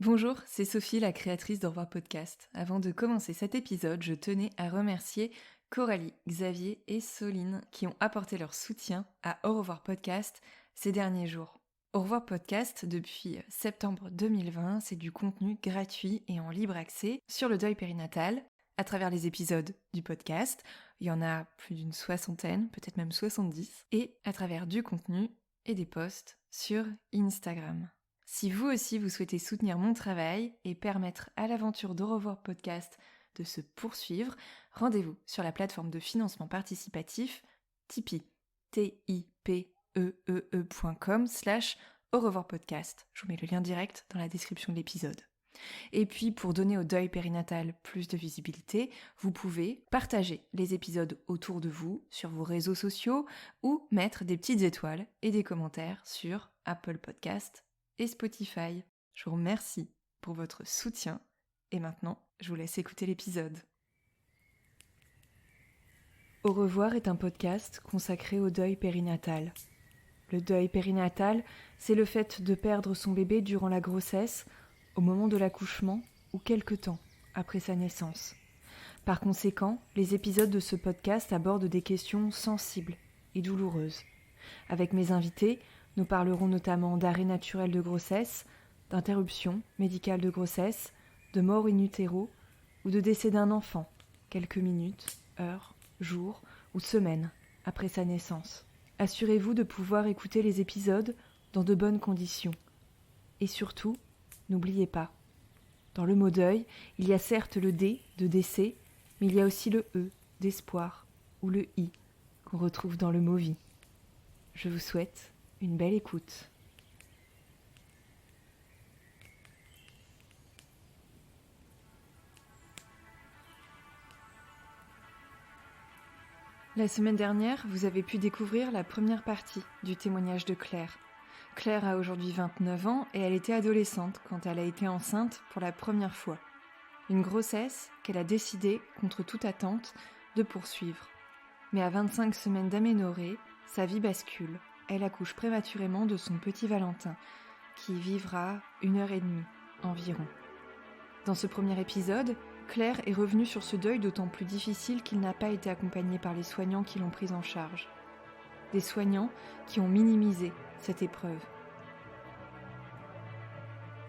Bonjour, c'est Sophie, la créatrice d'Au revoir podcast. Avant de commencer cet épisode, je tenais à remercier Coralie, Xavier et Soline qui ont apporté leur soutien à Au revoir podcast ces derniers jours. Au revoir podcast, depuis septembre 2020, c'est du contenu gratuit et en libre accès sur le deuil périnatal à travers les épisodes du podcast. Il y en a plus d'une soixantaine, peut-être même 70, et à travers du contenu et des posts sur Instagram. Si vous aussi vous souhaitez soutenir mon travail et permettre à l'aventure d'Au revoir podcast de se poursuivre, rendez-vous sur la plateforme de financement participatif Tipeee, tipeee.com/Au revoir podcast. Je vous mets le lien direct dans la description de l'épisode. Et puis, pour donner au deuil périnatal plus de visibilité, vous pouvez partager les épisodes autour de vous, sur vos réseaux sociaux, ou mettre des petites étoiles et des commentaires sur Apple Podcast et Spotify. Je vous remercie pour votre soutien, et maintenant, je vous laisse écouter l'épisode. Au revoir est un podcast consacré au deuil périnatal. Le deuil périnatal, c'est le fait de perdre son bébé durant la grossesse, au moment de l'accouchement ou quelque temps après sa naissance. Par conséquent, les épisodes de ce podcast abordent des questions sensibles et douloureuses. Avec mes invités, nous parlerons notamment d'arrêt naturel de grossesse, d'interruption médicale de grossesse, de mort in utero ou de décès d'un enfant, quelques minutes, heures, jours ou semaines après sa naissance. Assurez-vous de pouvoir écouter les épisodes dans de bonnes conditions. Et surtout, n'oubliez pas, dans le mot deuil, il y a certes le D de décès, mais il y a aussi le E d'espoir ou le I qu'on retrouve dans le mot vie. Je vous souhaite une belle écoute. La semaine dernière, vous avez pu découvrir la première partie du témoignage de Claire. Claire a aujourd'hui 29 ans et elle était adolescente quand elle a été enceinte pour la première fois. Une grossesse qu'elle a décidé, contre toute attente, de poursuivre. Mais à 25 semaines d'aménorrhée, sa vie bascule. Elle accouche prématurément de son petit Valentin, qui vivra 1h30 environ. Dans ce premier épisode, Claire est revenue sur ce deuil d'autant plus difficile qu'il n'a pas été accompagné par les soignants qui l'ont prise en charge. Des soignants qui ont minimisé cette épreuve.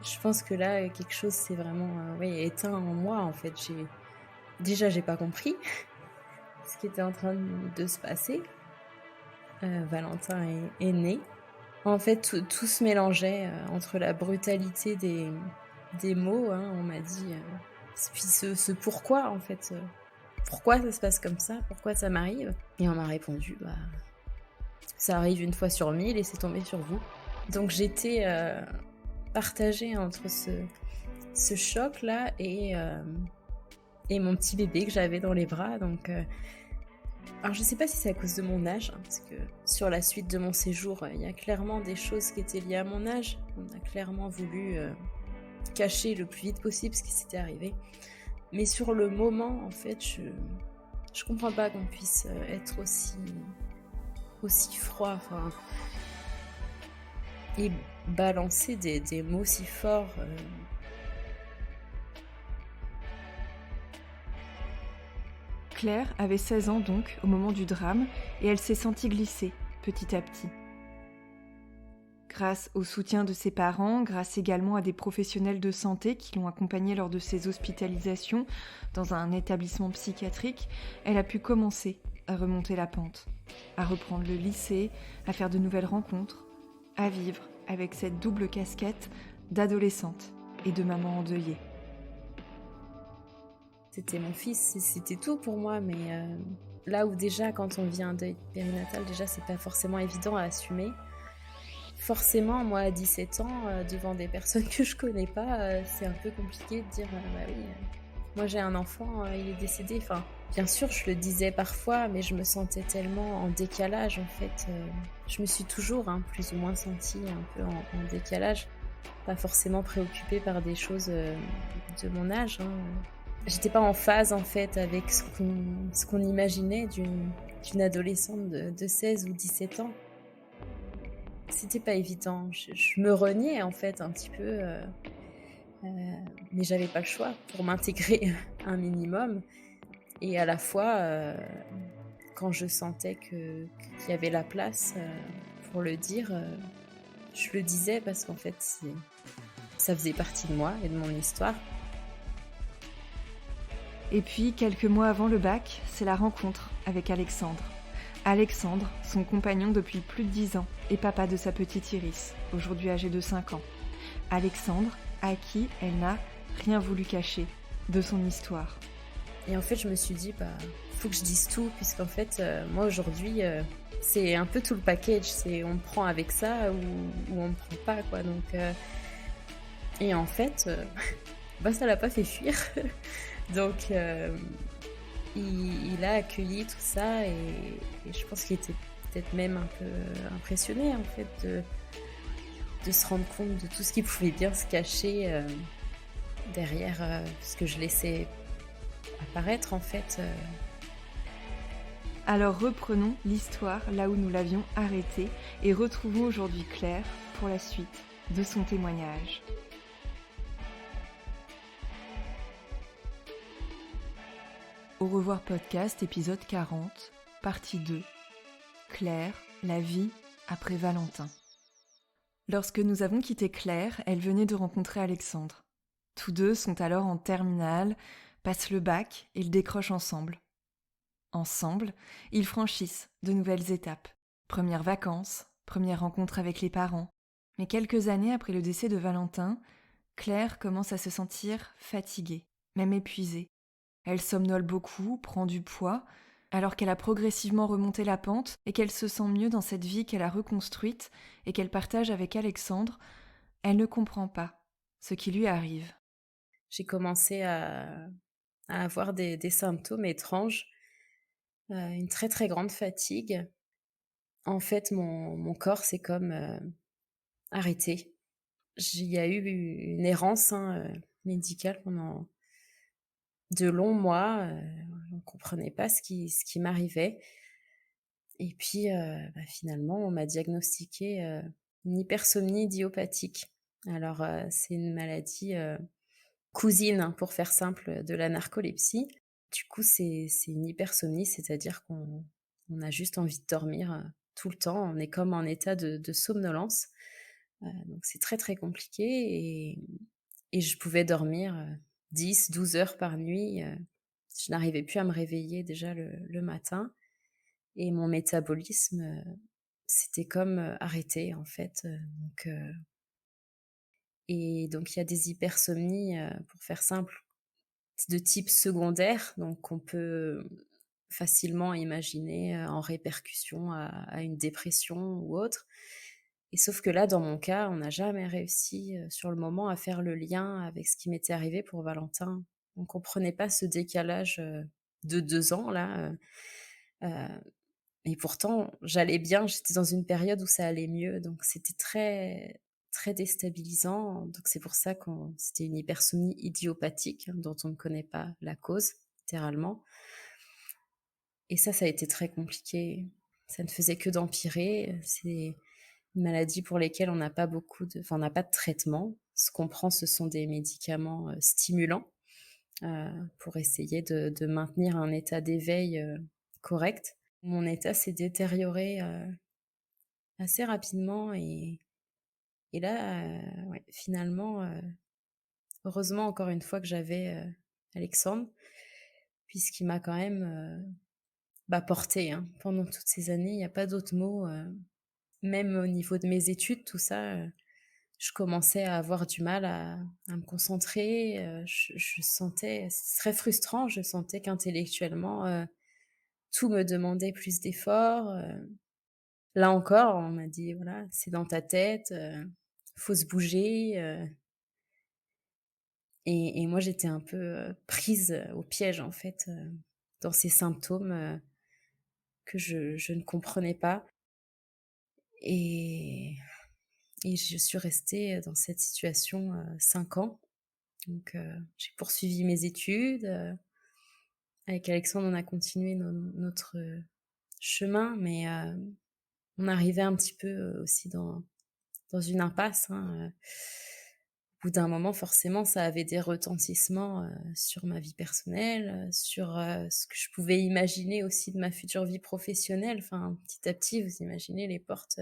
Je pense que là, quelque chose s'est vraiment éteint en moi, en fait. J'ai pas compris ce qui était en train de se passer. Valentin est né. En fait, tout se mélangeait entre la brutalité des mots. On m'a dit... puis ce pourquoi, en fait. Pourquoi ça se passe comme ça? Pourquoi ça m'arrive? Et on m'a répondu, ça arrive une fois sur 1000 et c'est tombé sur vous. Donc j'étais... partagée entre ce choc-là et mon petit bébé que j'avais dans les bras. Donc, alors je sais pas si c'est à cause de mon âge, parce que sur la suite de mon séjour, il y a clairement des choses qui étaient liées à mon âge. On a clairement voulu cacher le plus vite possible ce qui s'était arrivé. Mais sur le moment, en fait, je comprends pas qu'on puisse être aussi froid. Et balancer des mots si forts. Claire avait 16 ans donc au moment du drame et elle s'est sentie glisser petit à petit. Grâce au soutien de ses parents, grâce également à des professionnels de santé qui l'ont accompagnée lors de ses hospitalisations dans un établissement psychiatrique, elle a pu commencer à remonter la pente, à reprendre le lycée, à faire de nouvelles rencontres, à vivre avec cette double casquette d'adolescente et de maman endeuillée. C'était mon fils, c'était tout pour moi, mais là où déjà quand on vit un deuil périnatal, déjà c'est pas forcément évident à assumer. Forcément, moi à 17 ans, devant des personnes que je connais pas, c'est un peu compliqué de dire moi j'ai un enfant, il est décédé. Enfin, bien sûr, je le disais parfois, mais je me sentais tellement en décalage en fait. Je me suis toujours plus ou moins sentie un peu en décalage, pas forcément préoccupée par des choses de mon âge. J'étais pas en phase en fait avec ce qu'on imaginait d'une adolescente de 16 ou 17 ans. C'était pas évident. Je me reniais en fait un petit peu. mais j'avais pas le choix pour m'intégrer un minimum et à la fois, quand je sentais qu'il y avait la place, pour le dire, je le disais parce qu'en fait, ça faisait partie de moi et de mon histoire. Et puis, quelques mois avant le bac, c'est la rencontre avec Alexandre. Alexandre, son compagnon depuis plus de 10 ans, et papa de sa petite Iris, aujourd'hui âgée de 5 ans. Alexandre, à qui elle n'a rien voulu cacher de son histoire. Et en fait, je me suis dit: «Bah, faut que je dise tout» puisqu'en fait, moi aujourd'hui, c'est un peu tout le package. C'est on me prend avec ça ou on me prend pas quoi donc et en fait, bah, ça l'a pas fait fuir. Donc il a accueilli tout ça et je pense qu'il était peut-être même un peu impressionné en fait de se rendre compte de tout ce qui pouvait bien se cacher, derrière, ce que je laissais apparaître en fait. Alors reprenons l'histoire là où nous l'avions arrêtée et retrouvons aujourd'hui Claire pour la suite de son témoignage. Au revoir podcast, épisode 40, partie 2. Claire, la vie après Valentin. Lorsque nous avons quitté Claire, elle venait de rencontrer Alexandre. Tous deux sont alors en terminale, passent le bac et le décrochent ensemble. Ensemble, ils franchissent de nouvelles étapes. Premières vacances, première rencontre avec les parents. Mais quelques années après le décès de Valentin, Claire commence à se sentir fatiguée, même épuisée. Elle somnole beaucoup, prend du poids, alors qu'elle a progressivement remonté la pente et qu'elle se sent mieux dans cette vie qu'elle a reconstruite et qu'elle partage avec Alexandre, elle ne comprend pas ce qui lui arrive. J'ai commencé à avoir des symptômes étranges, une très, très grande fatigue. En fait, mon corps s'est comme, arrêté. Il y a eu une errance, hein, médicale pendant de longs mois, on ne comprenait pas ce qui m'arrivait et puis, finalement, on m'a diagnostiqué, une hypersomnie idiopathique. Alors, c'est une maladie, cousine, hein, pour faire simple, de la narcolepsie. Du coup, c'est une hypersomnie, c'est-à-dire qu'on a juste envie de dormir, tout le temps. On est comme en état de somnolence, donc c'est très, très compliqué et je pouvais dormir, 10-12 heures par nuit, je n'arrivais plus à me réveiller déjà le matin et mon métabolisme, s'était comme, arrêté en fait, donc il y a des hypersomnies, pour faire simple, de type secondaire, donc qu'on peut facilement imaginer, en répercussion à une dépression ou autre. Et sauf que là, dans mon cas, on n'a jamais réussi, sur le moment à faire le lien avec ce qui m'était arrivé pour Valentin. On comprenait pas ce décalage, de 2 ans là, heu et pourtant j'allais bien, j'étais dans une période où ça allait mieux, donc c'était très, très déstabilisant. Donc c'est pour ça qu'on c'était une hypersomnie idiopathique, hein, dont on ne connaît pas la cause, littéralement. Et ça a été très compliqué. Ça ne faisait que d'empirer. C'est une maladie pour lesquelles on n'a pas de traitement. Ce qu'on prend, ce sont des médicaments, stimulants, pour essayer de maintenir un état d'éveil, correct. Mon état s'est détérioré, assez rapidement et là, ouais, finalement, heureusement encore une fois que j'avais, Alexandre, puisqu'il m'a quand même, portée, hein, pendant toutes ces années. Il y a pas d'autre mot, même au niveau de mes études, tout ça, je commençais à avoir du mal à me concentrer, je sentais c'est très frustrant, je sentais qu'intellectuellement, tout me demandait plus d'efforts, là encore, on m'a dit: «Voilà, c'est dans ta tête, faut se bouger», et moi j'étais un peu, prise, au piège en fait, dans ces symptômes, que je ne comprenais pas et je suis restée, dans cette situation, 5 ans. Donc j'ai poursuivi mes études, avec Alexandre, on a continué notre, chemin, mais on arrivait un petit peu, aussi dans une impasse, hein, Au bout d'un moment, forcément, ça avait des retentissements, sur ma vie personnelle, sur, ce que je pouvais imaginer aussi de ma future vie professionnelle. Enfin, petit à petit, vous imaginez les portes,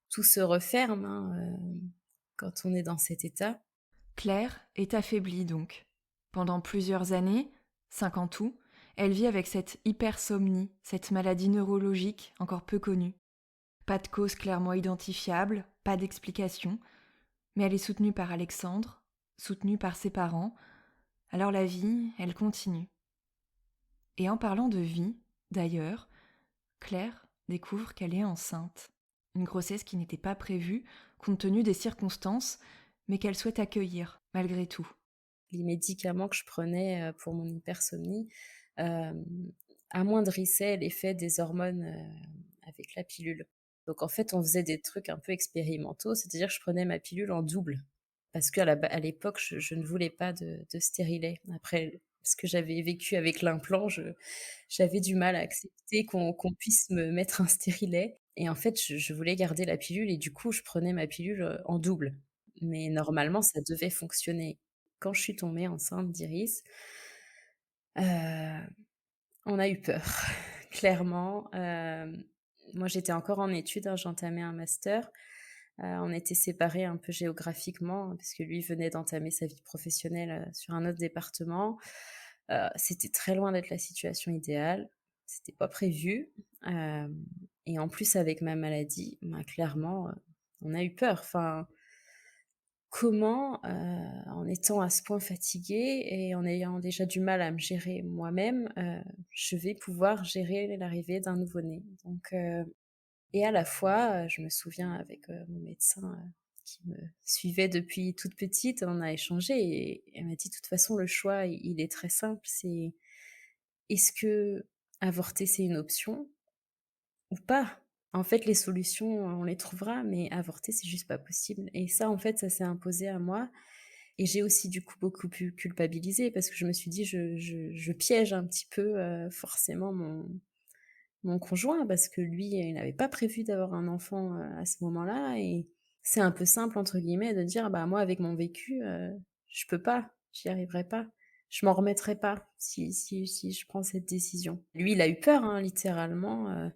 tout se referme, hein, quand on est dans cet état. Claire est affaiblie donc. Pendant plusieurs années, 5 en tout, elle vit avec cette hypersomnie, cette maladie neurologique encore peu connue. Pas de cause clairement identifiable, pas d'explication, mais elle est soutenue par Alexandre, soutenue par ses parents, alors la vie, elle continue. Et en parlant de vie, d'ailleurs, Claire découvre qu'elle est enceinte. Une grossesse qui n'était pas prévue, compte tenu des circonstances, mais qu'elle souhaite accueillir, malgré tout. Les médicaments que je prenais, pour mon hypersomnie, hem, amoindrissaient l'effet des hormones, avec la pilule. Donc en fait, on faisait des trucs un peu expérimentaux, c'est-à-dire que je prenais ma pilule en double parce à l'époque, je ne voulais pas de stérilet. Après ce que j'avais vécu avec l'implant, j'avais du mal à accepter qu'on puisse me mettre un stérilet et en fait, je voulais garder la pilule et du coup, je prenais ma pilule, en double. Mais normalement, ça devait fonctionner. Quand je suis tombée enceinte d'Iris, heu, on a eu peur, clairement. Moi, j'étais encore en études, hein, j'entamais un master. On était séparés un peu géographiquement, hein, parce que lui venait d'entamer sa vie professionnelle, sur un autre département. C'était très loin d'être la situation idéale. C'était pas prévu, hem et en plus avec ma maladie, ben, clairement, on a eu peur. Enfin, comment, en étant à ce point fatiguée et en ayant déjà du mal à me gérer moi-même, je vais pouvoir gérer l'arrivée d'un nouveau-né? Donc et à la fois, je me souviens avec, mon médecin, qui me suivait depuis toute petite, on a échangé et elle m'a dit: «De toute façon, le choix, il est très simple, c'est est-ce que avorter, c'est une option ou pas? En fait, les solutions, on les trouvera, mais avorter, c'est juste pas possible» et ça, en fait, ça s'est imposé à moi et j'ai aussi, du coup, beaucoup pu culpabiliser parce que je me suis dit: «Je piège un petit peu, forcément mon conjoint parce que lui, il n'avait pas prévu d'avoir un enfant, à ce moment-là et c'est un peu «simple» entre guillemets de dire: «Bah, moi avec mon vécu, je peux pas, j'y arriverai pas. Je m'en remettrai pas si je prends cette décision». Lui, il a eu peur, hein, littéralement,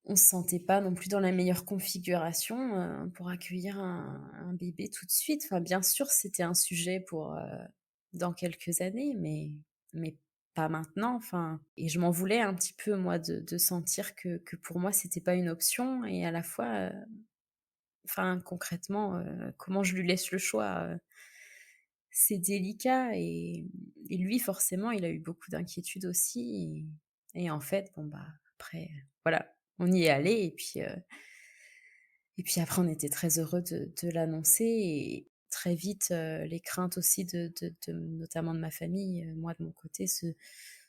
on se sentait pas non plus dans la meilleure configuration, pour accueillir un bébé tout de suite. Enfin, bien sûr, c'était un sujet pour, dans quelques années, mais pas maintenant, enfin et je m'en voulais un petit peu moi de sentir que pour moi c'était pas une option et à la fois, enfin concrètement, comment je lui laisse le choix, c'est délicat et lui forcément il a eu beaucoup d'inquiétudes aussi et en fait bon bah, après, voilà, on y est allé et puis après on était très heureux de l'annoncer et très vite, les craintes aussi de notamment de ma famille, moi de mon côté se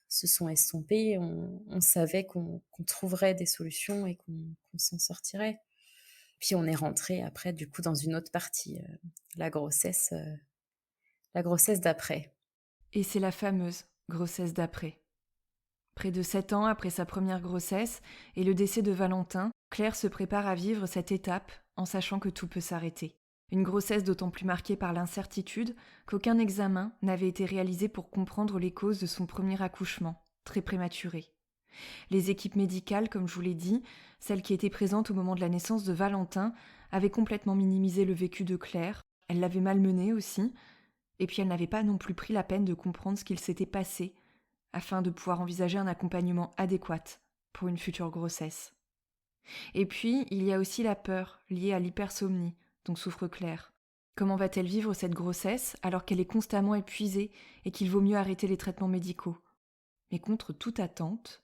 sont estompées. On savait qu'on trouverait des solutions et qu'on s'en sortirait. Puis on est rentré après du coup dans une autre partie, la grossesse d'après. Et c'est la fameuse grossesse d'après. Près de 7 ans après sa première grossesse et le décès de Valentin, Claire se prépare à vivre cette étape en sachant que tout peut s'arrêter. Une grossesse d'autant plus marquée par l'incertitude qu'aucun examen n'avait été réalisé pour comprendre les causes de son premier accouchement, très prématuré. Les équipes médicales, comme je vous l'ai dit, celles qui étaient présentes au moment de la naissance de Valentin, avaient complètement minimisé le vécu de Claire. Elle l'avait malmenée aussi, et puis elle n'avait pas non plus pris la peine de comprendre ce qu'il s'était passé afin de pouvoir envisager un accompagnement adéquat pour une future grossesse. Et puis, il y a aussi la peur liée à l'hypersomnie dont souffre Claire. Comment va-t-elle vivre cette grossesse alors qu'elle est constamment épuisée et qu'il vaut mieux arrêter les traitements médicaux? Mais contre toute attente,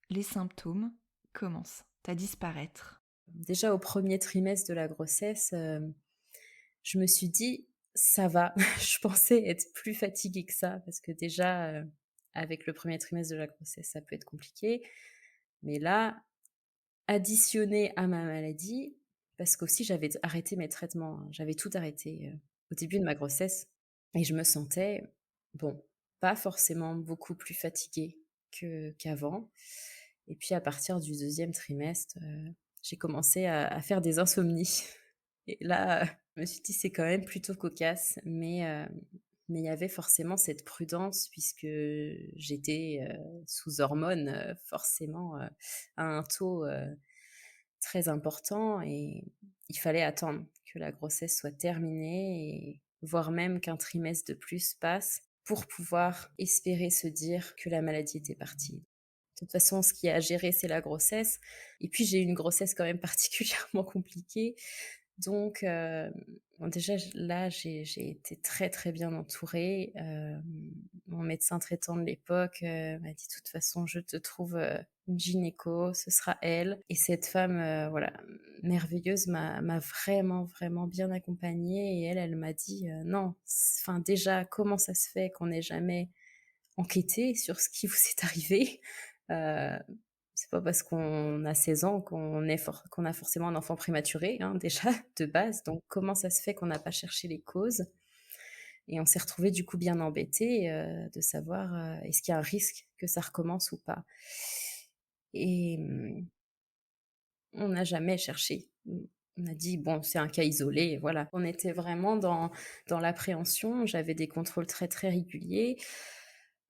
les symptômes commencent à disparaître. Déjà au premier trimestre de la grossesse, je me suis dit: «Ça va». Je pensais être plus fatiguée que ça parce que déjà, avec le premier trimestre de la grossesse, ça peut être compliqué. Mais là, additionné à ma maladie, parce qu'aussi j'avais arrêté mes traitements, hein, j'avais tout arrêté, au début de ma grossesse et je me sentais, bon, pas forcément beaucoup plus fatiguée qu'avant et puis à partir du deuxième trimestre, j'ai commencé à faire des insomnies Et là, je me suis dit: «C'est quand même plutôt cocasse», mais il y avait forcément cette prudence puisque j'étais, sous hormones, forcément, à un taux, très important et il fallait attendre que la grossesse soit terminée et voire même qu'un trimestre de plus passe pour pouvoir espérer se dire que la maladie était partie. De toute façon, ce qui a à gérer, c'est la grossesse et puis j'ai eu une grossesse quand même particulièrement compliquée donc bon déjà j'ai été très, très bien entourée. Mon médecin traitant de l'époque, m'a dit: «De toute façon, je te trouve, une gynéco, ce sera elle» et cette femme, voilà, merveilleuse m'a vraiment, vraiment bien accompagnée et elle m'a dit: «Non, enfin déjà, comment ça se fait qu'on n'ait jamais enquêté sur ce qui vous est arrivé?» heu c'est pas parce qu'on a 16 ans qu'on a forcément un enfant prématuré, hein, déjà de base, donc comment ça se fait qu'on n'a pas cherché les causes? Et on s'est retrouvés du coup bien embêtés, de savoir, est-ce qu'il y a un risque que ça recommence ou pas? Et on n'a jamais cherché. On a dit: «Bon, c'est un cas isolé» et voilà. On était vraiment dans l'appréhension. J'avais des contrôles très, très réguliers.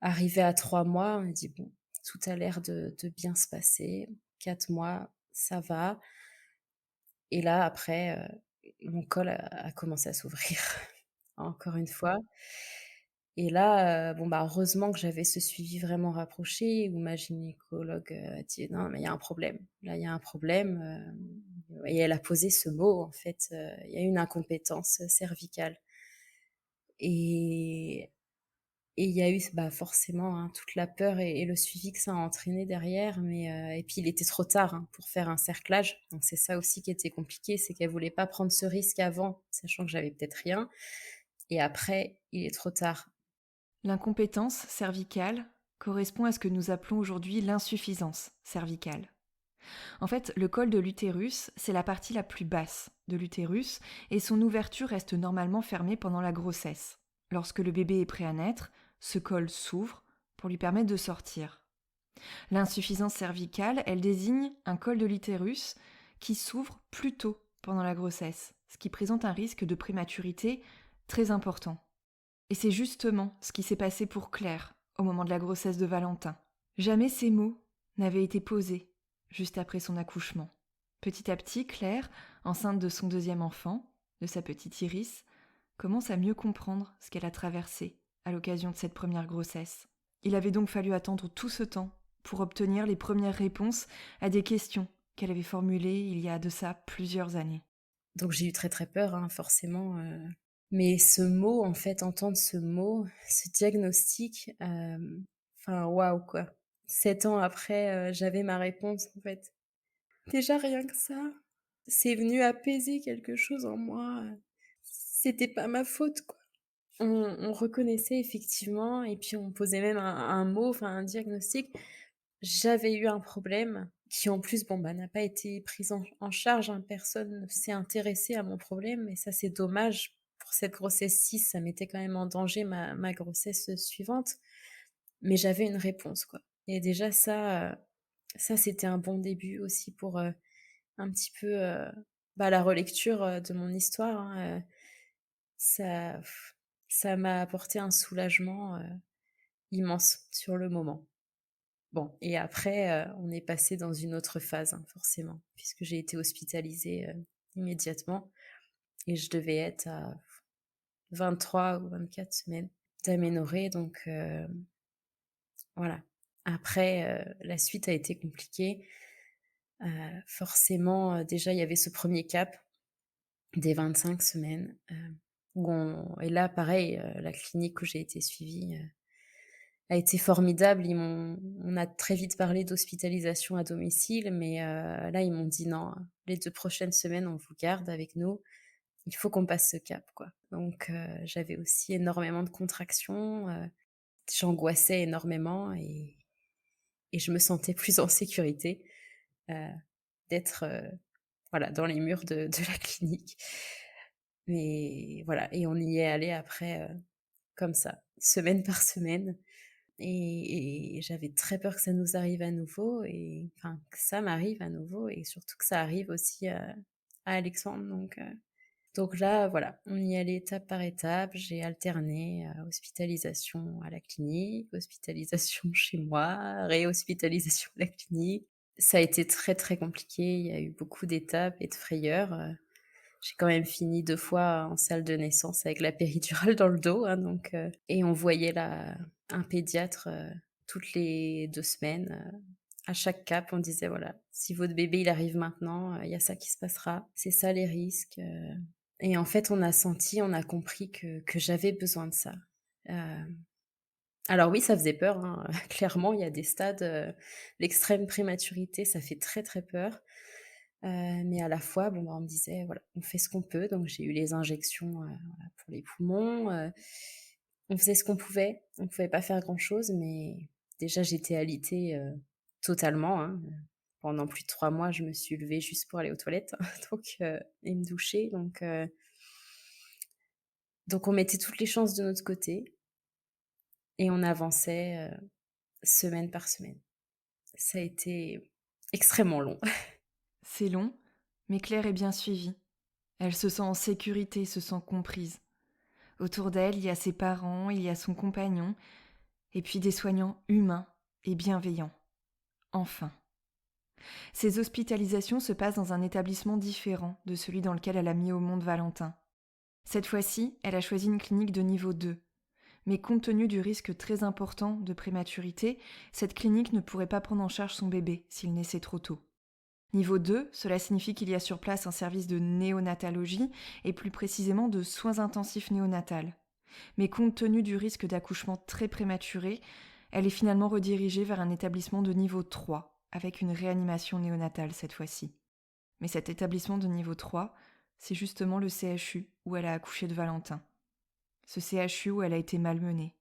Arrivé à 3 mois, on a dit: «Bon, tout a l'air de bien se passer. 4 mois, ça va». Et là, après, mon col a commencé à s'ouvrir, encore une fois. Et là, bon, bah, heureusement que j'avais ce suivi vraiment rapproché où ma gynécologue, a dit: «Non, mais il y a un problème. Là, il y a un problème», et elle a posé ce mot, en fait, il y a une incompétence, cervicale. Et et il y a eu bah, forcément, hein, toute la peur et le suivi que ça a entraîné derrière, mais et puis il était trop tard, hein, pour faire un cerclage. Donc c'est ça aussi qui était compliqué, c'est qu'elle voulait pas prendre ce risque avant, sachant que j'avais peut-être rien et après, il est trop tard. L'incompétence cervicale correspond à ce que nous appelons aujourd'hui l'insuffisance cervicale. En fait, le col de l'utérus, c'est la partie la plus basse de l'utérus et son ouverture reste normalement fermée pendant la grossesse. Lorsque le bébé est prêt à naître, ce col s'ouvre pour lui permettre de sortir. L'insuffisance cervicale, elle désigne un col de l'utérus qui s'ouvre plus tôt pendant la grossesse, ce qui présente un risque de prématurité très important. Et c'est justement ce qui s'est passé pour Claire au moment de la grossesse de Valentin. Jamais ces mots n'avaient été posés juste après son accouchement. Petit à petit, Claire, enceinte de son deuxième enfant, de sa petite Iris, commence à mieux comprendre ce qu'elle a traversé à l'occasion de cette première grossesse. Il avait donc fallu attendre tout ce temps pour obtenir les premières réponses à des questions qu'elle avait formulées il y a de ça plusieurs années. Donc j'ai eu très, très peur, hein, forcément, mais ce mot, en fait, entendre ce mot, ce diagnostic, enfin waouh, quoi. 7 ans après, j'avais ma réponse, en fait. Déjà rien que ça, c'est venu apaiser quelque chose en moi, c'était pas ma faute, quoi. On reconnaissait effectivement et puis on posait même un mot, enfin un diagnostic. J'avais eu un problème qui en plus, bon, bah, n'a pas été pris en charge, hein. Personne ne s'est intéressé à mon problème et ça, c'est dommage. Pour cette grossesse-ci, ça mettait quand même en danger ma grossesse, suivante, mais j'avais une réponse, quoi et déjà ça, c'était un bon début aussi pour, un petit peu, bah, la relecture, de mon histoire, hein, ça ça m'a apporté un soulagement, immense sur le moment. Bon et après, on est passé dans une autre phase, hein, forcément, puisque j'ai été hospitalisée, immédiatement et je devais être à 23 ou 24 semaines d'aménorrhée donc voilà. Après, la suite a été compliquée. Forcément, déjà, il y avait ce premier cap des 25 semaines, où on et là, pareil, la clinique où j'ai été suivie, a été formidable. On a très vite parlé d'hospitalisation à domicile, mais là, ils m'ont dit: «Non, les 2 prochaines semaines, on vous garde avec nous. Il faut qu'on passe ce cap, quoi». Donc j'avais aussi énormément de contractions, j'angoissais énormément et je me sentais plus en sécurité, heu, d'être, voilà, dans les murs de la clinique. Mais voilà et on y est allé après, comme ça, semaine par semaine. Et j'avais très peur que ça nous arrive à nouveau et enfin, que ça m'arrive à nouveau et surtout que ça arrive aussi, à Alexandre donc Donc là, voilà, on y allait étape par étape. J'ai alterné, hospitalisation à la clinique, hospitalisation chez moi, réhospitalisation à la clinique. Ça a été très, très compliqué. Il y a eu beaucoup d'étapes et de frayeurs. J'ai quand même fini 2 fois en salle de naissance avec la péridurale dans le dos, hein, donc et on voyait la un pédiatre, toutes les 2 semaines, à chaque cap, on disait: «Voilà, si votre bébé, il arrive maintenant, il y a ça qui se passera. C'est ça les risques», et en fait, on a compris que j'avais besoin de ça. Hem, alors oui, ça faisait peur, hein, clairement, il y a des stades, l'extrême prématurité, ça fait très, très peur. Mais à la fois, bon, bah, on me disait: «Voilà, on fait ce qu'on peut». Donc j'ai eu les injections, voilà, pour les poumons, on faisait ce qu'on pouvait. On pouvait pas faire grand-chose, mais déjà j'étais alitée, totalement, hein, pendant plus de 3 mois, je me suis levée juste pour aller aux toilettes, donc et me doucher, donc on mettait toutes les chances de notre côté et on avançait, semaine par semaine. Ça a été extrêmement long. C'est long, mais Claire est bien suivie. Elle se sent en sécurité, se sent comprise. Autour d'elle, il y a ses parents, il y a son compagnon, et puis des soignants humains et bienveillants. Enfin. Ces hospitalisations se passent dans un établissement différent de celui dans lequel elle a mis au monde Valentin. Cette fois-ci, elle a choisi une clinique de niveau 2. Mais compte tenu du risque très important de prématurité, cette clinique ne pourrait pas prendre en charge son bébé s'il naissait trop tôt. Niveau 2, cela signifie qu'il y a sur place un service de néonatologie et plus précisément de soins intensifs néonatales. Mais compte tenu du risque d'accouchement très prématuré, elle est finalement redirigée vers un établissement de niveau 3, avec une réanimation néonatale cette fois-ci. Mais cet établissement de niveau 3, c'est justement le CHU où elle a accouché de Valentin. Ce CHU où elle a été malmenée.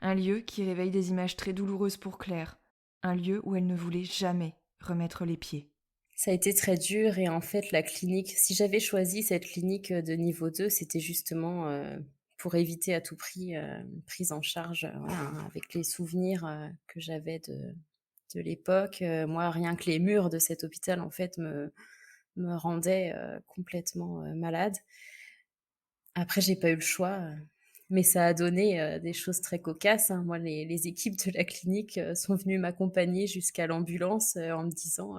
Un lieu qui réveille des images très douloureuses pour Claire. Un lieu où elle ne voulait jamais remettre les pieds. Ça a été très dur et en fait, la clinique si j'avais choisi cette clinique, de niveau 2, c'était justement, pour éviter à tout prix, une prise en charge, voilà, hein, avec les souvenirs, que j'avais de l'époque. Moi, rien que les murs de cet hôpital, en fait, me rendaient, complètement, malade. Après, j'ai pas eu le choix, mais ça a donné, des choses très cocasses, hein. Moi, les équipes de la clinique, sont venues m'accompagner jusqu'à l'ambulance, en me disant,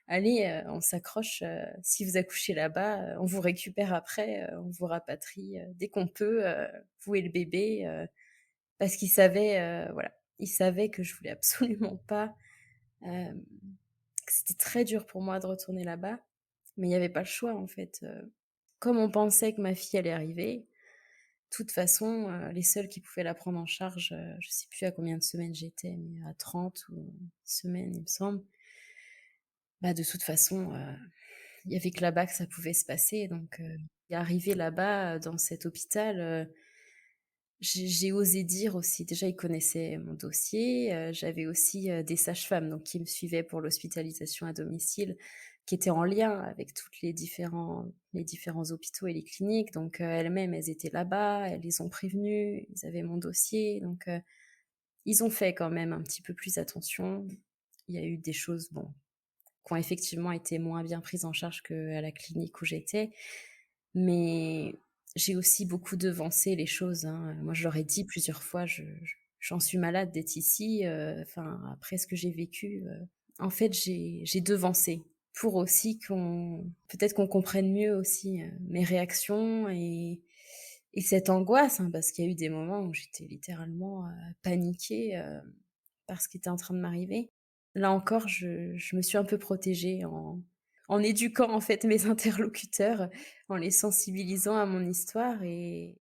«Allez, on s'accroche, si vous accouchez là-bas, on vous récupère après, on vous rapatrie, dès qu'on peut, vous et le bébé», parce qu'ils savaient, voilà, ils savaient que je voulais absolument pas, hem, que c'était très dur pour moi de retourner là-bas, mais il y avait pas le choix, en fait, comme on pensait que ma fille allait arriver, de toute façon, les seuls qui pouvaient la prendre en charge, je sais plus à combien de semaines j'étais, mais à 30 ou semaines, il me semble. Bah, de toute façon, il y avait que là-bas que ça pouvait se passer, donc et arrivée là-bas, dans cet hôpital, j'ai osé dire aussi déjà ils connaissaient mon dossier, j'avais aussi, des sages-femmes donc qui me suivaient pour l'hospitalisation à domicile, qui étaient en lien avec toutes les différents hôpitaux et les cliniques, donc elles-mêmes, elles étaient là-bas, elles les ont prévenues, ils avaient mon dossier, donc ils ont fait quand même un petit peu plus attention. Il y a eu des choses, bon, qui ont effectivement été moins bien prises en charge qu'à la clinique où j'étais. Mais j'ai aussi beaucoup devancé les choses, hein. Moi, je leur ai dit plusieurs fois: «J'en suis malade d'être ici», enfin, après ce que j'ai vécu, en fait, j'ai devancé pour aussi qu'on peut-être qu'on comprenne mieux aussi, mes réactions et cette angoisse, hein, parce qu'il y a eu des moments où j'étais littéralement, paniquée, par ce qui était en train de m'arriver. Là encore, je me suis un peu protégée en éduquant, en fait, mes interlocuteurs, en les sensibilisant à mon histoire et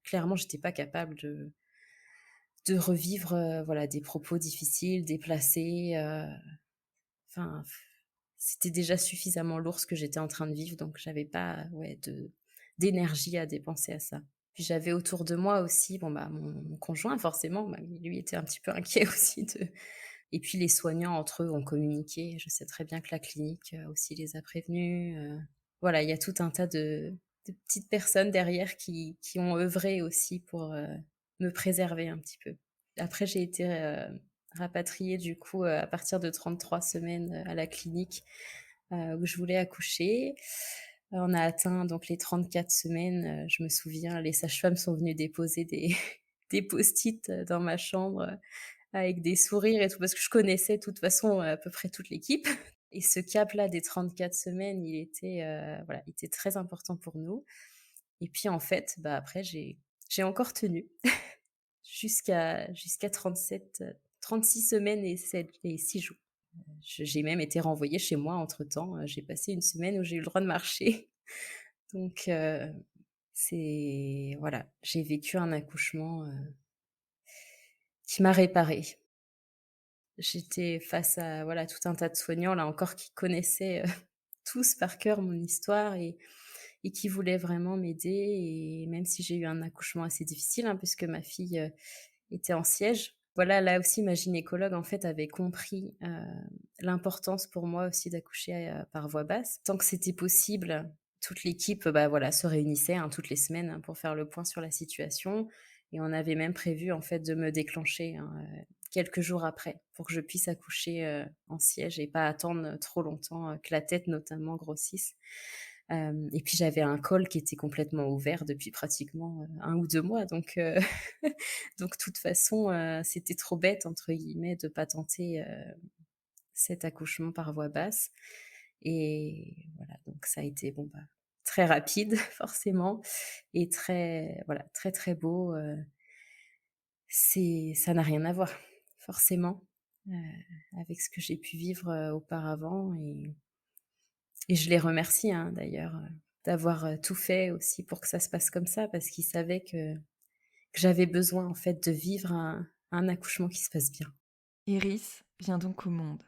clairement, j'étais pas capable de revivre, voilà, des propos difficiles, déplacés, enfin, c'était déjà suffisamment lourd ce que j'étais en train de vivre, donc j'avais pas, ouais, d'énergie à dépenser à ça. Puis j'avais autour de moi aussi, bon, bah, mon conjoint forcément, bah, lui était un petit peu inquiet aussi de et puis les soignants entre eux ont communiqué. Je sais très bien que la clinique, aussi les a prévenus, voilà, il y a tout un tas de petites personnes derrière qui ont œuvré aussi pour, me préserver un petit peu. Après j'ai été, rapatriée du coup, à partir de 33 semaines, à la clinique, où je voulais accoucher. On a atteint donc les 34 semaines, je me souviens, les sages-femmes sont venues déposer des des post-it, dans ma chambre, avec des sourires et tout, parce que je connaissais de toute façon, à peu près toute l'équipe. Et ce cap-là des 34 semaines, il était, voilà, il était très important pour nous. Et puis en fait, bah, après j'ai encore tenu jusqu'à 37, 36 semaines et 7 et 6 jours. J'ai même été renvoyée chez moi entre-temps, j'ai passé une semaine où j'ai eu le droit de marcher. Donc c'est voilà, j'ai vécu un accouchement, qui m'a réparée. J'étais face à, voilà, tout un tas de soignants, là encore, qui connaissaient, tous par cœur mon histoire et qui voulaient vraiment m'aider. Et même si j'ai eu un accouchement assez difficile, hein, puisque ma fille, était en siège. Voilà, là aussi, ma gynécologue, en fait, avait compris, l'importance pour moi aussi d'accoucher, par voie basse. Tant que c'était possible, toute l'équipe, bah, voilà, se réunissait, hein, toutes les semaines, hein, pour faire le point sur la situation. Et on avait même prévu, en fait, de me déclencher, hein, quelques jours après, pour que je puisse accoucher, en siège et pas attendre trop longtemps, que la tête notamment grossisse. Et puis j'avais un col qui était complètement ouvert depuis pratiquement, 1 ou 2 mois, donc donc de toute façon, c'était «trop bête» entre guillemets de pas tenter, cet accouchement par voie basse. Et voilà, donc ça a été, bon, bah, très rapide forcément et très, voilà, très, très beau. C'est Ça n'a rien à voir forcément, heu, avec ce que j'ai pu vivre, auparavant. Et je les remercie, hein, d'ailleurs, d'avoir, tout fait aussi pour que ça se passe comme ça, parce qu'ils savaient que j'avais besoin, en fait, de vivre un accouchement qui se passe bien. Iris vient donc au monde.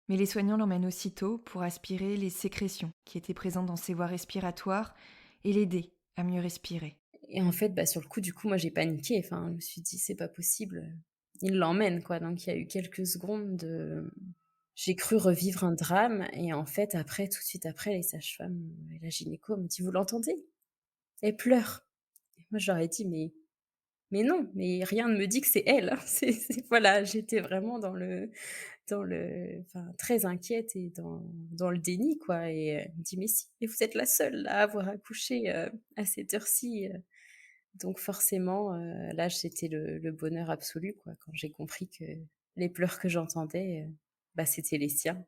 Mais les soignants l'emmènent aussitôt pour aspirer les sécrétions qui étaient présentes dans ses voies respiratoires et l'aider à mieux respirer. Et en fait, bah, sur le coup, du coup, moi, j'ai paniqué. Enfin, je me suis dit: «C'est pas possible, il l'emmène, quoi». Donc il y a eu quelques secondes de j'ai cru revivre un drame. Et en fait, après, tout de suite après, les sages-femmes et la gynéco m'ont dit: «Vous l'entendez? Elle pleure». Et moi, je leur ai dit: Mais non, mais rien ne me dit que c'est elle, hein». C'est voilà, j'étais vraiment enfin, très inquiète et dans le déni, quoi. Et elle me dit: «Mais si, mais vous êtes la seule là à avoir accouché, à cette heure-ci», donc forcément, là, c'était le bonheur absolu, quoi, quand j'ai compris que les pleurs que j'entendais, bah, c'était les siens.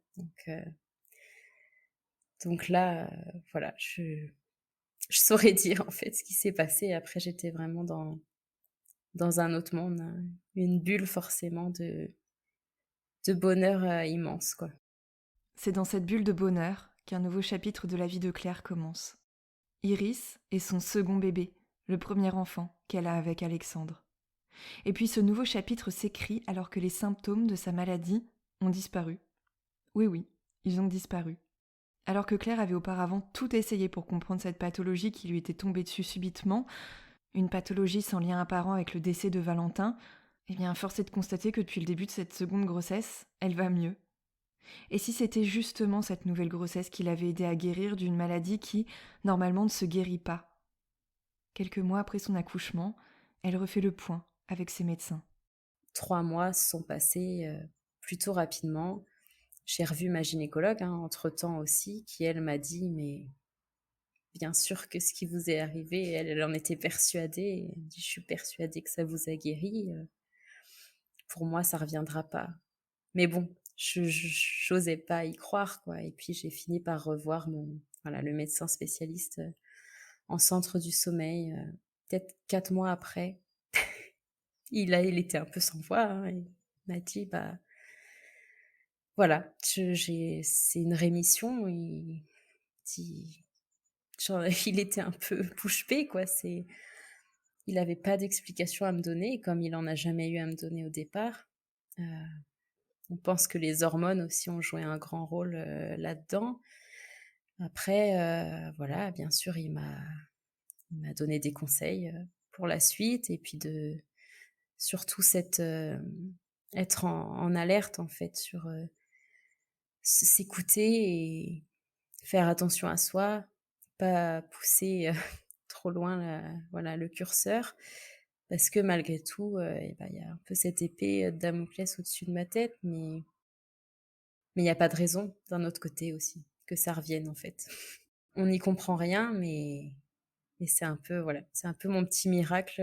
Donc là, voilà, je saurais dire, en fait, ce qui s'est passé. Après, j'étais vraiment dans un autre monde, une bulle forcément de bonheur, immense, quoi. C'est dans cette bulle de bonheur qu'un nouveau chapitre de la vie de Claire commence. Iris est son second bébé, le premier enfant qu'elle a avec Alexandre. Et puis ce nouveau chapitre s'écrit alors que les symptômes de sa maladie ont disparu. Oui, oui, ils ont disparu. Alors que Claire avait auparavant tout essayé pour comprendre cette pathologie qui lui était tombée dessus subitement, une pathologie sans lien apparent avec le décès de Valentin, eh bien, force est de constater que depuis le début de cette seconde grossesse, elle va mieux. Et si c'était justement cette nouvelle grossesse qui l'avait aidée à guérir d'une maladie qui, normalement, ne se guérit pas? Quelques mois après son accouchement, elle refait le point avec ses médecins. 3 mois se sont passés, plutôt rapidement. J'ai revu ma gynécologue, hein, entre-temps aussi, qui elle m'a dit: «Mais bien sûr que ce qui vous est arrivé», elle en était persuadée. Elle me dit: «Je suis persuadée que ça vous a guéri, pour moi ça reviendra pas». Mais bon, j'osais pas y croire, quoi. Et puis j'ai fini par revoir voilà, le médecin spécialiste, en centre du sommeil, peut-être 4 mois après. Il était un peu sans voix, hein. Il m'a dit: «Bah, voilà, je j'ai c'est une rémission». Il dit genre il était un peu bouche bée, quoi. Il avait pas d'explication à me donner, comme il en a jamais eu à me donner au départ. Heu, on pense que les hormones aussi ont joué un grand rôle, là-dedans. Après, voilà, bien sûr, il m'a donné des conseils, pour la suite. Et puis surtout être en alerte, en fait, sur, s'écouter et faire attention à soi, pas pousser, trop loin voilà, le curseur. Parce que malgré tout, et bah, il y a un peu cette épée, de Damoclès au-dessus de ma tête. Mais il y a pas de raison, d'un autre côté aussi, que ça revienne, en fait. on n'y comprend rien, mais c'est un peu, voilà, c'est un peu mon petit miracle,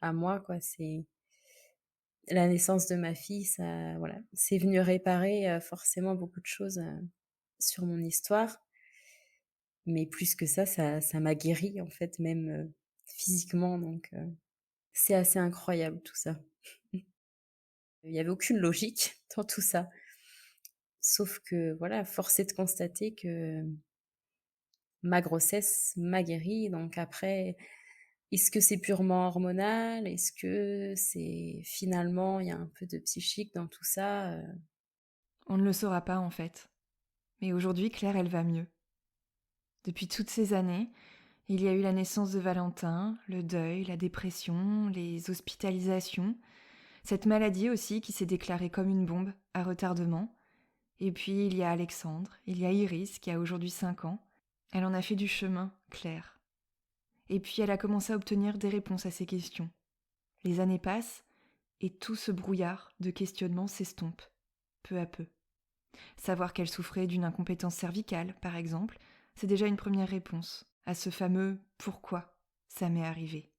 à moi, quoi. C'est la naissance de ma fille, ça, voilà, c'est venu réparer, forcément beaucoup de choses, sur mon histoire. Mais plus que ça m'a guérie, en fait, même, physiquement, donc c'est assez incroyable tout ça. Il y avait aucune logique dans tout ça. Sauf que voilà, force est de constater que ma grossesse m'a guérie. Donc après, est-ce que c'est purement hormonal? Est-ce que c'est finalement, il y a un peu de psychique dans tout ça? On ne le saura pas en fait. Mais aujourd'hui, Claire, elle va mieux. Depuis toutes ces années, il y a eu la naissance de Valentin, le deuil, la dépression, les hospitalisations, cette maladie aussi qui s'est déclarée comme une bombe à retardement. Et puis il y a Alexandre, il y a Iris qui a aujourd'hui 5 ans. Elle en a fait du chemin, Claire. Et puis elle a commencé à obtenir des réponses à ses questions. Les années passent et tout ce brouillard de questionnement s'estompe, peu à peu. Savoir qu'elle souffrait d'une incompétence cervicale, par exemple, c'est déjà une première réponse à ce fameux pourquoi ça m'est arrivé.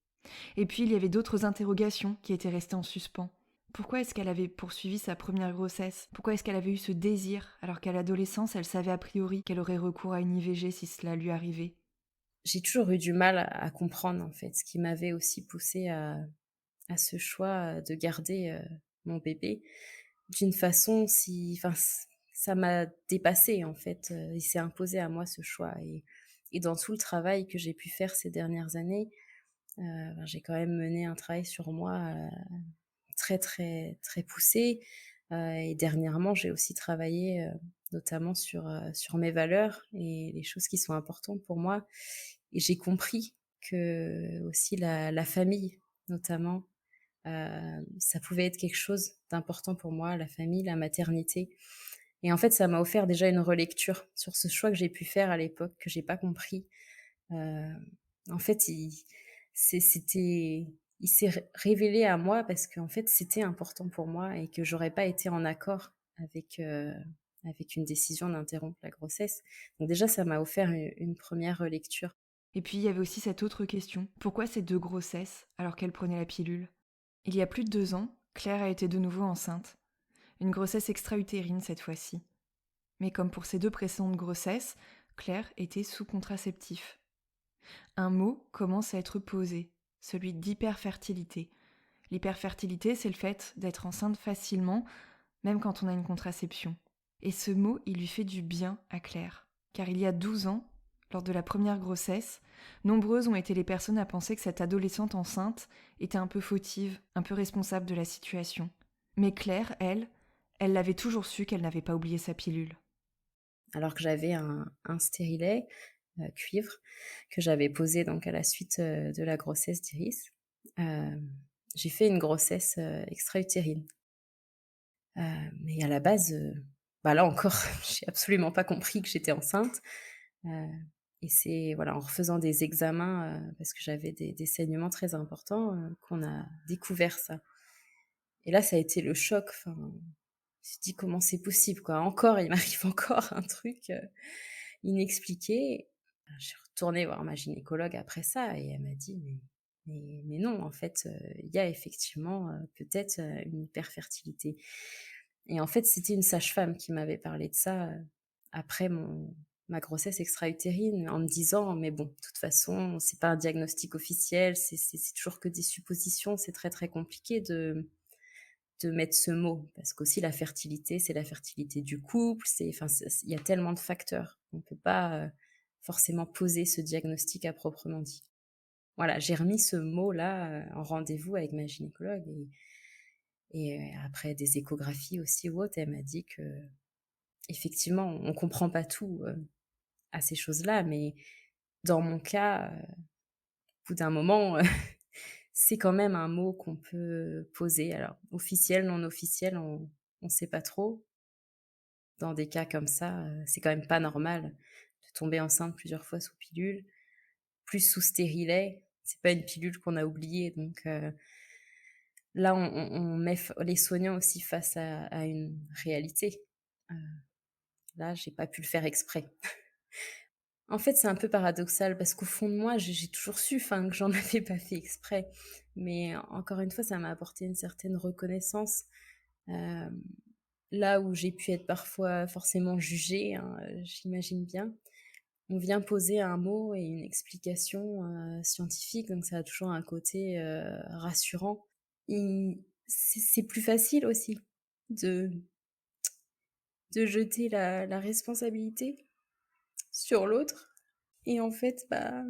Et puis il y avait d'autres interrogations qui étaient restées en suspens. Pourquoi est-ce qu'elle avait poursuivi sa première grossesse? Pourquoi est-ce qu'elle avait eu ce désir alors qu'à l'adolescence elle savait a priori qu'elle aurait recours à une IVG si cela lui arrivait? J'ai toujours eu du mal à comprendre, en fait, ce qui m'avait aussi poussée à ce choix, de garder, mon bébé d'une façon si enfin, ça m'a dépassée, en fait, il s'est imposé à moi ce choix et dans tout le travail que j'ai pu faire ces dernières années, ben, j'ai quand même mené un travail sur moi, très, très, très poussé, et dernièrement, j'ai aussi travaillé, notamment sur mes valeurs et les choses qui sont importantes pour moi et j'ai compris que aussi la famille, notamment, ça pouvait être quelque chose d'important pour moi, la famille, la maternité et en fait, ça m'a offert déjà une relecture sur ce choix que j'ai pu faire à l'époque, que j'ai pas compris. Heu, En fait, c'était il s'est révélé à moi parce qu'en fait, c'était important pour moi et que j'aurais pas été en accord avec, avec une décision d'interrompre la grossesse. Donc déjà, ça m'a offert une 1re relecture. Et puis il y avait aussi cette autre question. Pourquoi ces 2 grossesses alors qu'elle prenait la pilule? Il y a plus de 2 ans, Claire a été de nouveau enceinte. Une grossesse extra-utérine cette fois-ci. Mais comme pour ses 2 précédentes grossesses, Claire était sous contraceptif. Un mot commence à être posé, celui d'hyperfertilité. L'hyperfertilité, c'est le fait d'être enceinte facilement, même quand on a une contraception. Et ce mot, il lui fait du bien à Claire. Car il y a 12 ans, lors de la première grossesse, nombreuses ont été les personnes à penser que cette adolescente enceinte était un peu fautive, un peu responsable de la situation. Mais Claire, elle l'avait toujours su qu'elle n'avait pas oublié sa pilule. Alors que j'avais un stérilet, cuivre, que j'avais posé donc à la suite, de la grossesse d'Iris. Hem, j'ai fait une grossesse, extra-utérine. Mais à la base, bah, là encore, j'ai absolument pas compris que j'étais enceinte, heu et c'est voilà, en refaisant des examens, parce que j'avais des saignements très importants, qu'on a découvert ça et là, ça a été le choc, enfin, je me suis dit: «Comment c'est possible, quoi? Encore, il m'arrive encore un truc, inexpliqué». Je suis retournée voir ma gynécologue après ça et elle m'a dit: «Mais non, en fait, il y a effectivement, peut-être, une hyperfertilité». Et en fait, c'était une sage-femme qui m'avait parlé de ça, après ma grossesse extra-utérine en me disant: «Mais bon, de toute façon, c'est pas un diagnostic officiel, c'est toujours que des suppositions, c'est très, très compliqué de mettre ce mot». Parce qu'aussi la fertilité, c'est la fertilité du couple, c'est enfin, il y a tellement de facteurs. On peut pas, forcément poser ce diagnostic à proprement dit. Voilà, j'ai remis ce mot-là, en rendez-vous avec ma gynécologue et après des échographies aussi ou autres, elle m'a dit qu'effectivement, on comprend pas tout, à ces choses-là, mais dans mon cas, au bout d'un moment, c'est quand même un mot qu'on peut poser. Alors officiel, non officiel, on sait pas trop. Dans des cas comme ça, c'est quand même pas normal de tomber enceinte plusieurs fois sous pilule, plus sous stérilet. C'est pas une pilule qu'on a oubliée, donc là, on met les soignants aussi face à une réalité. Heu, Là, j'ai pas pu le faire exprès. En fait, c'est un peu paradoxal parce qu'au fond de moi, j'ai toujours su, enfin, que j'en avais pas fait exprès. Mais encore une fois, ça m'a apporté une certaine reconnaissance, hem, là où j'ai pu être parfois forcément jugée, hein, j'imagine bien. On vient poser un mot et une explication, scientifique, donc ça a toujours un côté, rassurant. C'est plus facile aussi de jeter la responsabilité sur l'autre et en fait, bah,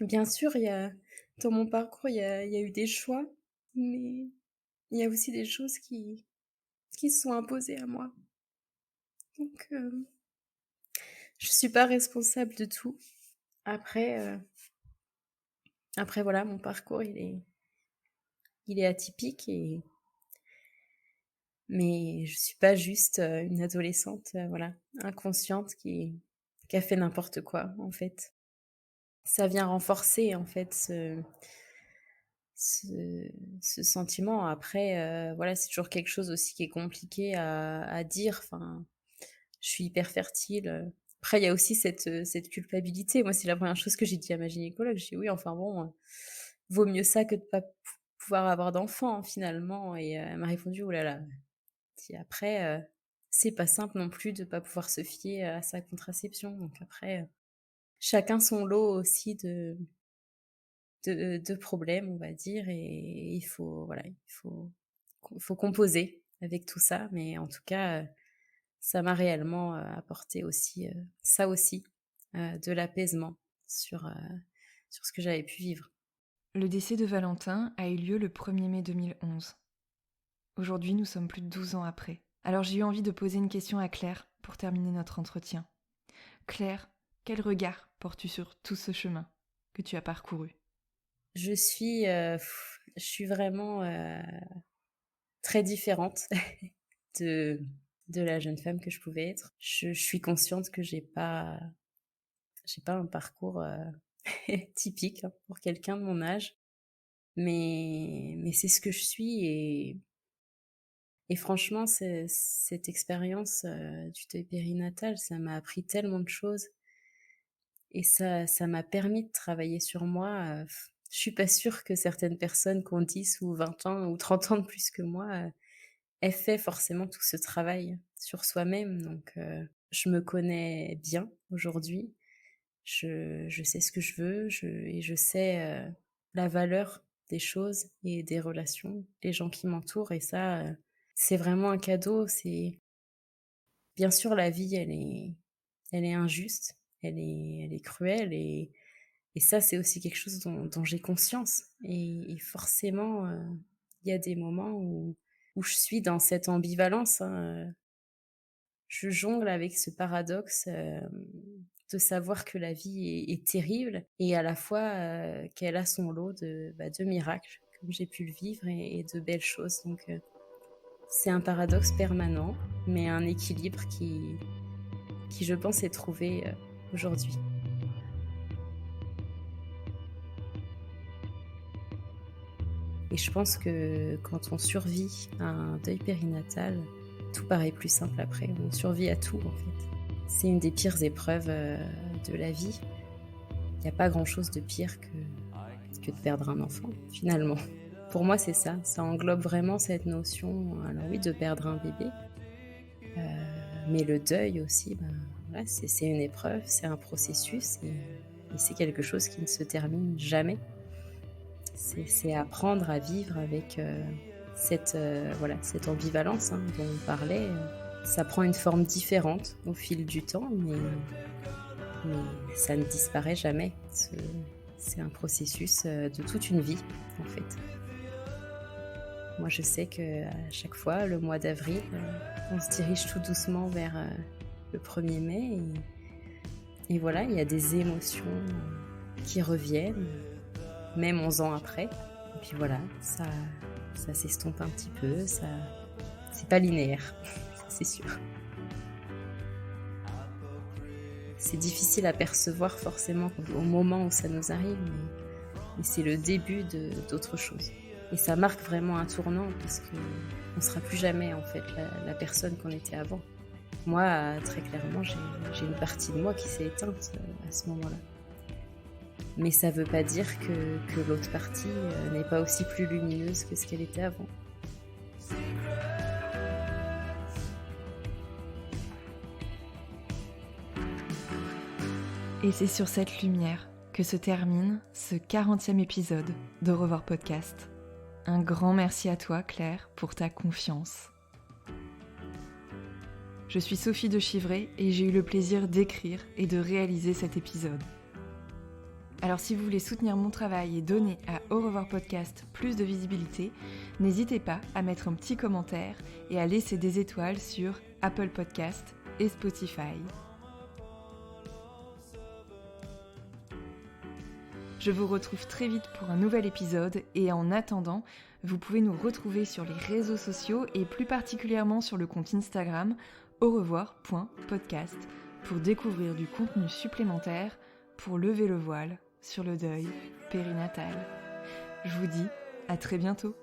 bien sûr, il y a dans mon parcours, il y a eu des choix, mais il y a aussi des choses qui se sont imposées à moi. Donc je suis pas responsable de tout. Après, après voilà, mon parcours, il est atypique mais je suis pas juste, une adolescente, voilà, inconsciente qui a fait n'importe quoi, en fait. Ça vient renforcer, en fait, ce ce sentiment. Après, voilà, c'est toujours quelque chose aussi qui est compliqué à dire. Enfin, je suis hyper fertile, Après il y a aussi cette culpabilité. Moi, c'est la première chose que j'ai dit à ma gynécologue. J'ai dit: «Oui, enfin bon, vaut mieux ça que de pas pouvoir avoir d'enfant, finalement» et elle m'a répondu: «Ouh là là». Puis après, c'est pas simple non plus de pas pouvoir se fier à sa contraception. Donc après, chacun son lot aussi de problèmes, on va dire et il faut voilà, il faut composer avec tout ça. Mais en tout cas, ça m'a réellement, apporté aussi, ça aussi, de l'apaisement sur, sur ce que j'avais pu vivre. Le décès de Valentin a eu lieu le 1er mai 2011. Aujourd'hui, nous sommes plus de 12 ans après. Alors j'ai eu envie de poser une question à Claire pour terminer notre entretien. Claire, quel regard portes-tu sur tout ce chemin que tu as parcouru? Je suis vraiment, très différente de la jeune femme que je pouvais être. Je suis consciente que j'ai pas un parcours, typique, hein, pour quelqu'un de mon âge, mais c'est ce que je suis et franchement, cette expérience, du deuil périnatal, ça m'a appris tellement de choses et ça m'a permis de travailler sur moi, je suis pas sûre que certaines personnes qui ont 10 ou 20 ans ou 30 ans de plus que moi, aient fait forcément tout ce travail sur soi-même. Donc je me connais bien aujourd'hui. Je sais ce que je veux, je sais, la valeur des choses et des relations, les gens qui m'entourent et ça, c'est vraiment un cadeau. C'est bien sûr la vie, elle est injuste, elle est cruelle et ça, c'est aussi quelque chose dont j'ai conscience et forcément, il y a des moments où je suis dans cette ambivalence, hein, je jongle avec ce paradoxe, de savoir que la vie est terrible et à la fois, qu'elle a son lot de miracles, comme j'ai pu le vivre et de belles choses. Donc, c'est un paradoxe permanent, mais un équilibre qui je pense est trouvé, aujourd'hui. Et je pense que quand on survit à un deuil périnatal, tout paraît plus simple après. On survit à tout, en fait. C'est une des pires épreuves, de la vie. Il n'y a pas grand-chose de pire que de perdre un enfant, finalement. Pour moi, c'est ça. Ça englobe vraiment cette notion, alors oui, de perdre un bébé, mais le deuil aussi, ben, voilà, c'est une épreuve, c'est un processus et c'est quelque chose qui ne se termine jamais. C'est apprendre à vivre avec, voilà, cette ambivalence, hein, dont on parlait. Ça prend une forme différente au fil du temps, mais ça ne disparaît jamais. C'est un processus, de toute une vie, en fait. Moi, je sais qu'à chaque fois, le mois d'avril, on se dirige tout doucement vers, le 1er mai et voilà, il y a des émotions, qui reviennent, même 11 ans après et puis voilà, ça s'estompe un petit peu, ça c'est pas linéaire, ça c'est sûr. C'est difficile à percevoir forcément au moment où ça nous arrive, mais c'est le début d'autre chose. Et ça marque vraiment un tournant parce qu'on ne sera plus jamais en fait la personne qu'on était avant. Moi, très clairement, j'ai une partie de moi qui s'est éteinte à ce moment-là. Mais ça veut pas dire que l'autre partie n'est pas aussi plus lumineuse que ce qu'elle était avant. Et c'est sur cette lumière que se termine ce 40e épisode d'Au revoir podcast. Un grand merci à toi, Claire, pour ta confiance. Je suis Sophie de Chivray et j'ai eu le plaisir d'écrire et de réaliser cet épisode. Alors si vous voulez soutenir mon travail et donner à Au revoir podcast plus de visibilité, n'hésitez pas à mettre un petit commentaire et à laisser des étoiles sur Apple Podcast et Spotify. Je vous retrouve très vite pour un nouvel épisode et en attendant, vous pouvez nous retrouver sur les réseaux sociaux et plus particulièrement sur le compte Instagram aurevoir.podcast pour découvrir du contenu supplémentaire pour lever le voile sur le deuil périnatal. Je vous dis à très bientôt.